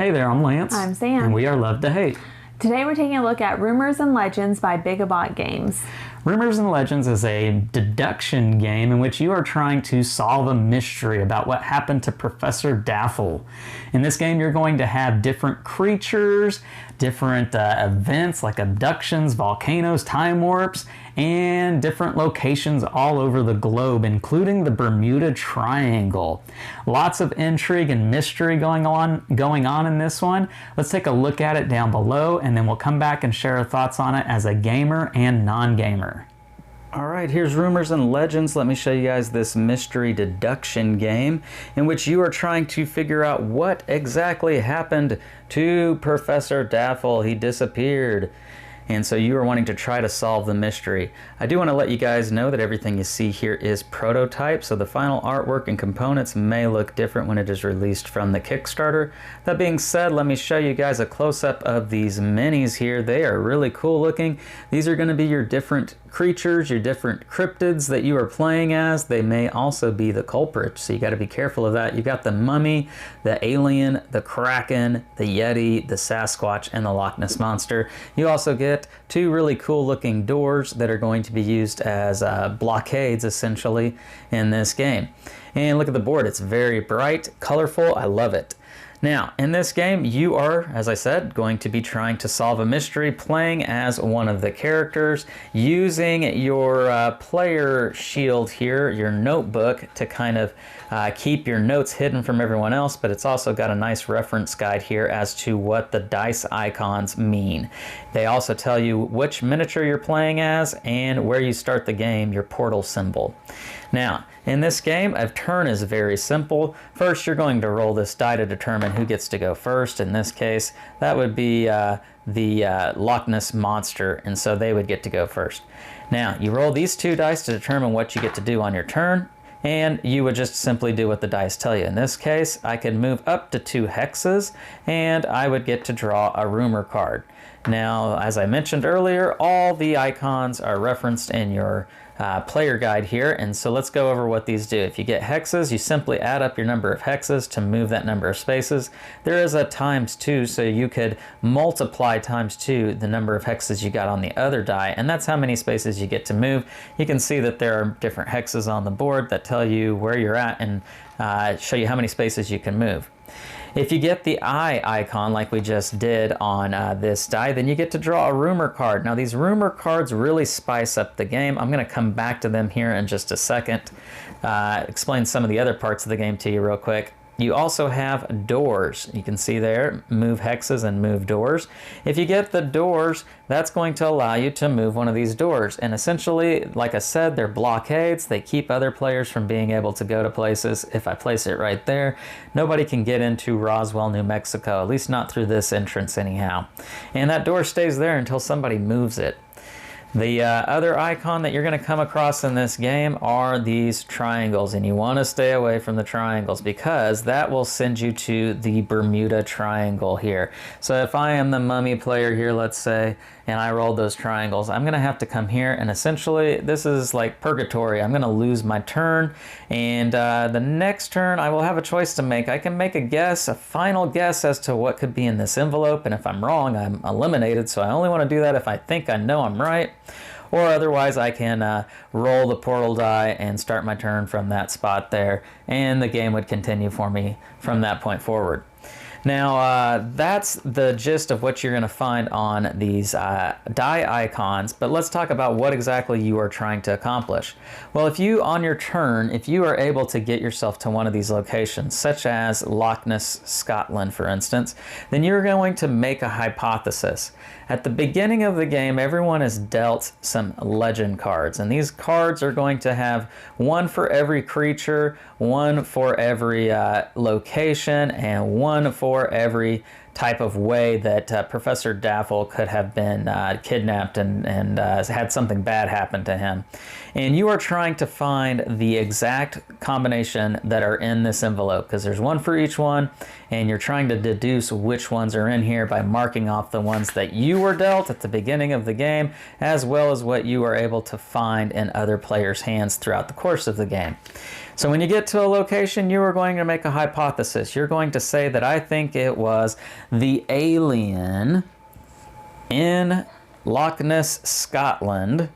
Hey there, I'm Lance. I'm Sam. And we are Love to Hate. Today we're taking a look at Rumors and Legends by BIGABOT Games. Rumors and Legends is a deduction game in which you are trying to solve a mystery about what happened to Professor Daffle. In this game, you're going to have different creatures, different events like abductions, volcanoes, time warps, and different locations all over the globe, including the Bermuda Triangle. Lots of intrigue and mystery going on in this one. Let's take a look at it down below, and then we'll come back and share our thoughts on it as a gamer and non-gamer. Alright, here's Rumors and Legends. Let me show you guys this mystery deduction game in which you are trying to figure out what exactly happened to Professor Daffle. He disappeared. And so you are wanting to try to solve the mystery. I do want to let you guys know that everything you see here is prototype, so the final artwork and components may look different when it is released from the Kickstarter. That being said, let me show you guys a close-up of these minis here. They are really cool looking. These are going to be your different creatures, your different cryptids that you are playing as. They may also be the culprits, so you got to be careful of that. You got the mummy, the alien, the kraken, the yeti, the Sasquatch, and the Loch Ness monster. You also get two really cool looking doors that are going to be used as blockades essentially in this game. And look at the board, it's very bright, colorful, I love it. Now, in this game, you are, as I said, going to be trying to solve a mystery, playing as one of the characters, using your player shield here, your notebook, to kind of keep your notes hidden from everyone else, but it's also got a nice reference guide here as to what the dice icons mean. They also tell you which miniature you're playing as and where you start the game, your portal symbol. Now, in this game, a turn is very simple. First, you're going to roll this die to determine who gets to go first. In this case, that would be the Loch Ness monster, and so they would get to go first. Now, you roll these two dice to determine what you get to do on your turn, and you would just simply do what the dice tell you. In this case, I could move up to 2 hexes, and I would get to draw a rumor card. Now, as I mentioned earlier, all the icons are referenced in your player guide here, and so let's go over what these do. If you get hexes, you simply add up your number of hexes to move that number of spaces. There is a ×2, so you could multiply ×2 the number of hexes you got on the other die, and that's how many spaces you get to move. You can see that there are different hexes on the board that tell you where you're at and show you how many spaces you can move. If you get the eye icon like we just did on this die, then you get to draw a rumor card. Now these rumor cards really spice up the game. I'm going to come back to them here in just a second, explain some of the other parts of the game to you real quick. You also have doors. You can see there, move hexes and move doors. If you get the doors, that's going to allow you to move one of these doors. And essentially, like I said, they're blockades. They keep other players from being able to go to places. If I place it right there, nobody can get into Roswell, New Mexico, at least not through this entrance anyhow. And that door stays there until somebody moves it. The other icon that you're going to come across in this game are these triangles, and you want to stay away from the triangles because that will send you to the Bermuda Triangle here. So if I am the mummy player here, let's say, and I rolled those triangles, I'm going to have to come here, and essentially this is like purgatory. I'm going to lose my turn, and the next turn I will have a choice to make. I can make a guess, a final guess as to what could be in this envelope, and if I'm wrong, I'm eliminated, so I only want to do that if I think I know I'm right. Or otherwise I can roll the portal die and start my turn from that spot there, and the game would continue for me from that point forward. Now, that's the gist of what you're going to find on these die icons, but let's talk about what exactly you are trying to accomplish. Well, if you, on your turn, if you are able to get yourself to one of these locations, such as Loch Ness, Scotland, for instance, then you're going to make a hypothesis. At the beginning of the game, everyone is dealt some legend cards, and these cards are going to have one for every creature, one for every location, and one for every type of way that Professor Daffle could have been kidnapped and had something bad happen to him. And you are trying to find the exact combination that are in this envelope, because there's one for each one, and you're trying to deduce which ones are in here by marking off the ones that you were dealt at the beginning of the game, as well as what you are able to find in other players' hands throughout the course of the game. So when you get to a location, you are going to make a hypothesis. You're going to say that I think it was the alien in Loch Ness, Scotland.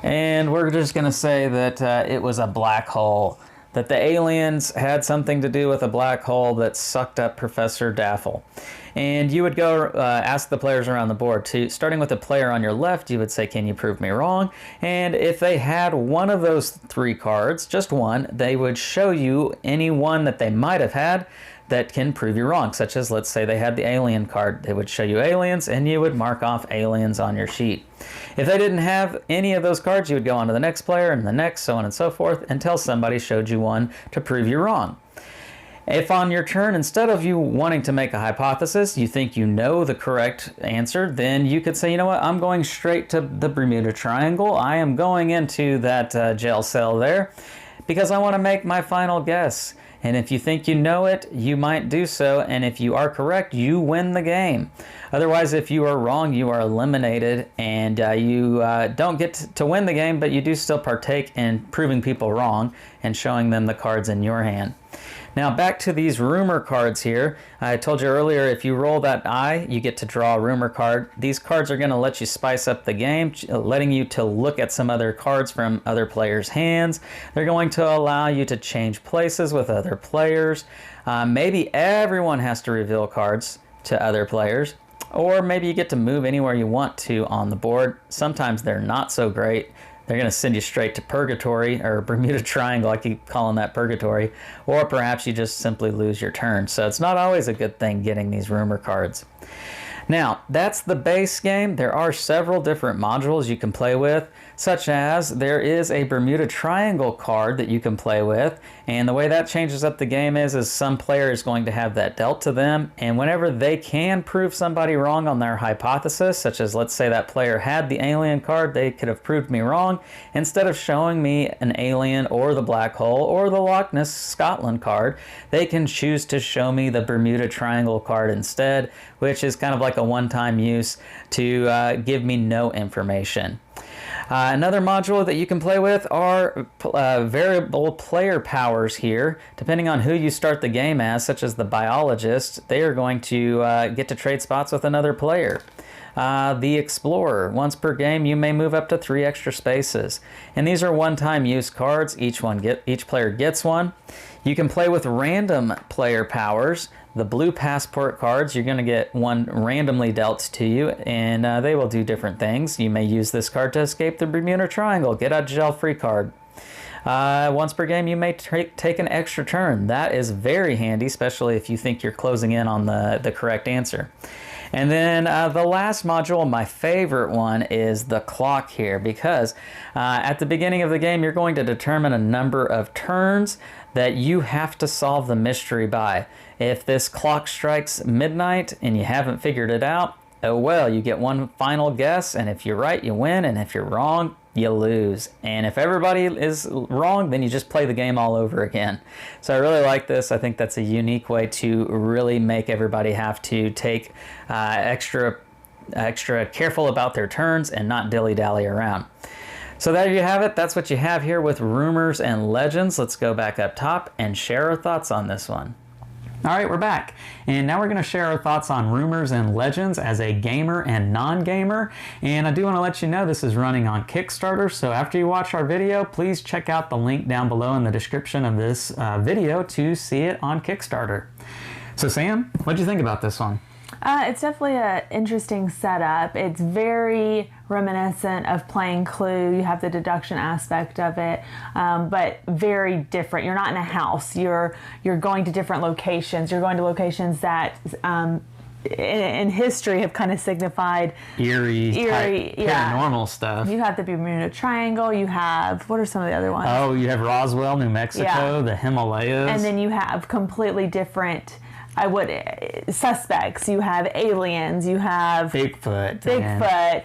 And we're just going to say that it was a black hole. That the aliens had something to do with a black hole that sucked up Professor Daffle. And you would go ask the players around the board, starting with the player on your left, you would say, can you prove me wrong? And if they had one of those 3 cards, just one, they would show you any one that they might have had that can prove you wrong, such as, let's say they had the alien card. They would show you aliens, and you would mark off aliens on your sheet. If they didn't have any of those cards, you would go on to the next player and the next, so on and so forth, until somebody showed you one to prove you wrong. If on your turn, instead of you wanting to make a hypothesis, you think you know the correct answer, then you could say, you know what, I'm going straight to the Bermuda Triangle. I am going into that jail cell there because I want to make my final guess. And if you think you know it, you might do so. And if you are correct, you win the game. Otherwise, if you are wrong, you are eliminated and you don't get to win the game, but you do still partake in proving people wrong and showing them the cards in your hand. Now back to these rumor cards here. I told you earlier, if you roll that eye, you get to draw a rumor card. These cards are going to let you spice up the game, letting you to look at some other cards from other players' hands. They're going to allow you to change places with other players. Maybe everyone has to reveal cards to other players. Or maybe you get to move anywhere you want to on the board. Sometimes they're not so great. They're going to send you straight to purgatory, or Bermuda Triangle, I keep calling that purgatory, or perhaps you just simply lose your turn. So it's not always a good thing getting these rumor cards. Now, that's the base game. There are several different modules you can play with, such as there is a Bermuda Triangle card that you can play with, and the way that changes up the game is some player is going to have that dealt to them, and whenever they can prove somebody wrong on their hypothesis, such as let's say that player had the alien card, they could have proved me wrong, instead of showing me an alien or the black hole or the Loch Ness, Scotland card, they can choose to show me the Bermuda Triangle card instead, which is kind of like a one-time use to give me no information. Another module that you can play with are variable player powers here. Depending on who you start the game as, such as the biologist, they are going to get to trade spots with another player. The Explorer, once per game you may move up to 3 extra spaces. And these are one-time use cards, each player gets one. You can play with random player powers. The blue passport cards, you're going to get one randomly dealt to you, and they will do different things. You may use this card to escape the Bermuda Triangle, get a jail-free card. Once per game, you may take an extra turn. That is very handy, especially if you think you're closing in on the correct answer. And then the last module, my favorite one, is the clock here, because at the beginning of the game, you're going to determine a number of turns that you have to solve the mystery by. If this clock strikes midnight and you haven't figured it out, oh well, you get one final guess, and if you're right, you win, and if you're wrong, you lose. And if everybody is wrong, then you just play the game all over again. So I really like this. I think that's a unique way to really make everybody have to take extra careful about their turns and not dilly-dally around. So there you have it. That's what you have here with Rumors and Legends. Let's go back up top and share our thoughts on this one. All right, we're back. And now we're going to share our thoughts on Rumors and Legends as a gamer and non-gamer. And I do want to let you know this is running on Kickstarter. So after you watch our video, please check out the link down below in the description of this video to see it on Kickstarter. So Sam, what do you think about this one? It's definitely an interesting setup. It's very reminiscent of playing Clue. You have the deduction aspect of it, but very different. You're not in a house. You're going to different locations. You're going to locations that in history have kind of signified eerie paranormal stuff. You have the Bermuda Triangle. You have, what are some of the other ones? Oh, you have Roswell, New Mexico, the Himalayas. And then you have completely different suspects. You have aliens, you have Bigfoot,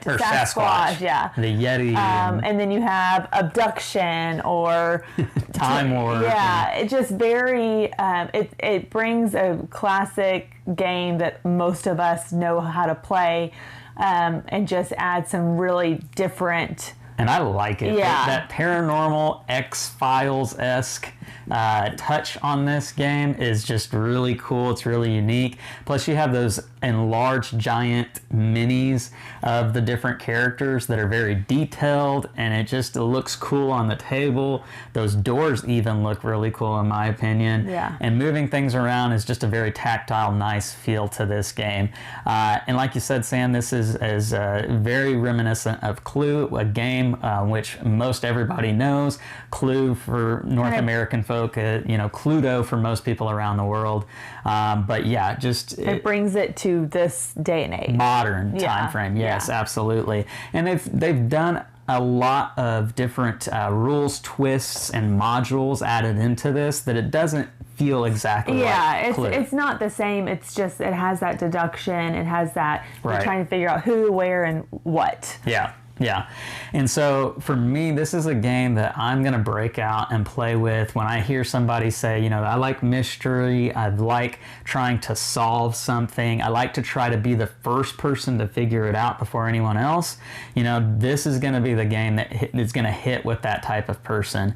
or Sasquatch, yeah, the Yeti, and then you have abduction or time warp. Yeah, it just very it brings a classic game that most of us know how to play, and just adds some really different. And I like it. Yeah. That paranormal X-Files-esque touch on this game is just really cool. It's really unique. Plus you have those enlarged giant minis of the different characters that are very detailed, and it just looks cool on the table. Those doors even look really cool in my opinion. Yeah. And moving things around is just a very tactile, nice feel to this game. And like you said, Sam, this is very reminiscent of Clue, a game which most everybody knows. Clue for North American folk, Cluedo for most people around the world. But yeah, just it brings it to this day and age. Modern time frame, yes, absolutely. And they've done a lot of different rules, twists, and modules added into this that it doesn't feel exactly like Clue. It's not the same. It's just it has that deduction. It has that you're trying to figure out who, where, and what. Yeah. Yeah. And so for me, this is a game that I'm going to break out and play with when I hear somebody say, I like mystery. I like trying to solve something. I like to try to be the first person to figure it out before anyone else. This is going to be the game that is going to hit with that type of person.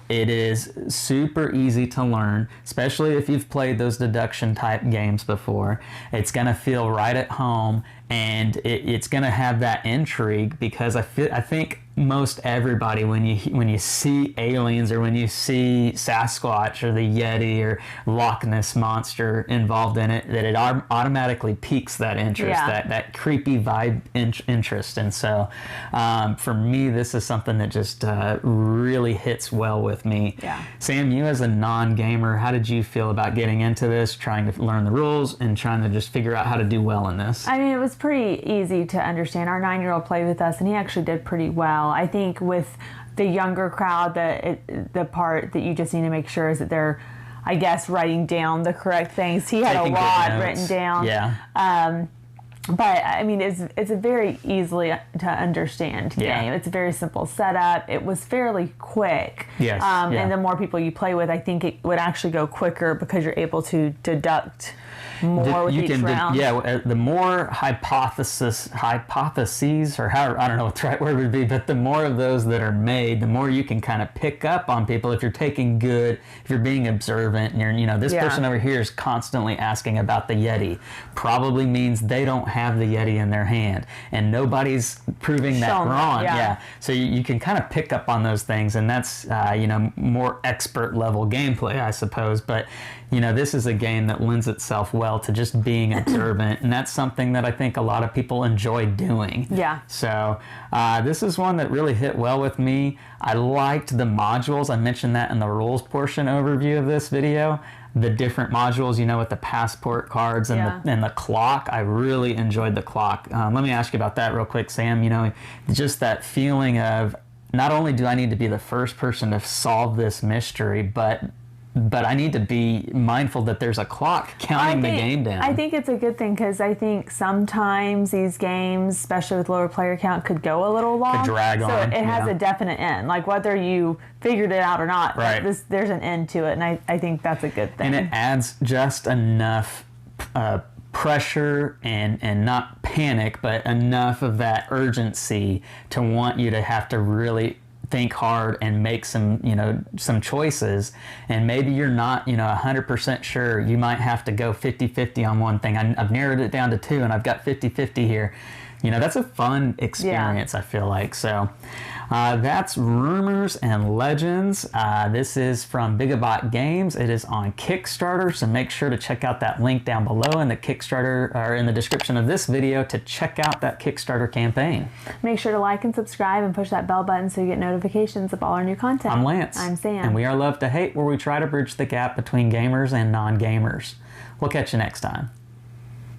It is super easy to learn, especially if you've played those deduction type games before. It's going to feel right at home, and it's going to have that intrigue because I think most everybody, when you see aliens or when you see Sasquatch or the Yeti or Loch Ness Monster involved in it, that it automatically piques that interest, that creepy vibe interest. And so for me, this is something that just really hits well with me. Yeah. Sam, you as a non-gamer, how did you feel about getting into this, trying to learn the rules and trying to just figure out how to do well in this? I mean, it was pretty easy to understand. Our 9-year-old played with us, and he actually did pretty well. I think with the younger crowd, the part that you just need to make sure is that they're, I guess, writing down the correct things. He had a lot written down. Yeah. But I mean, it's a very easily to understand game. It's a very simple setup. It was fairly quick. Yes. And the more people you play with, I think it would actually go quicker because you're able to deduct more with each round. The more hypotheses, or how, I don't know what the right word would be, but the more of those that are made, the more you can kind of pick up on people. If you're taking good, if you're being observant, and you're, this person over here is constantly asking about the Yeti, probably means they don't have the Yeti in their hand, and nobody's proving that wrong. So you can kind of pick up on those things, and that's more expert level gameplay, I suppose. But this is a game that lends itself well to just being observant, and that's something that I think a lot of people enjoy doing. Yeah. So this is one that really hit well with me. I liked the modules. I mentioned that in the rules portion overview of this video. The different modules, with the passport cards and the clock. I really enjoyed the clock. Let me ask you about that real quick, Sam. Just that feeling of not only do I need to be the first person to solve this mystery, but I need to be mindful that there's a clock counting the game down. I think it's a good thing because I think sometimes these games, especially with lower player count, could go a little long. Could drag on. So it has a definite end. Like whether you figured it out or not, there's an end to it, and I think that's a good thing. And it adds just enough pressure and not panic, but enough of that urgency to want you to have to really think hard and make some choices. And maybe you're not 100% sure. You might have to go 50-50 on one thing. I've narrowed it down to 2 and I've got 50-50 here. That's a fun experience, I feel like. So that's Rumors and Legends. This is from BIGABOT Games. It is on Kickstarter, so make sure to check out that link down below in the Kickstarter, or in the description of this video, to check out that Kickstarter campaign. Make sure to like and subscribe and push that bell button so you get notifications of all our new content. I'm Lance. I'm Sam. And we are Love to Hate, where we try to bridge the gap between gamers and non-gamers. We'll catch you next time.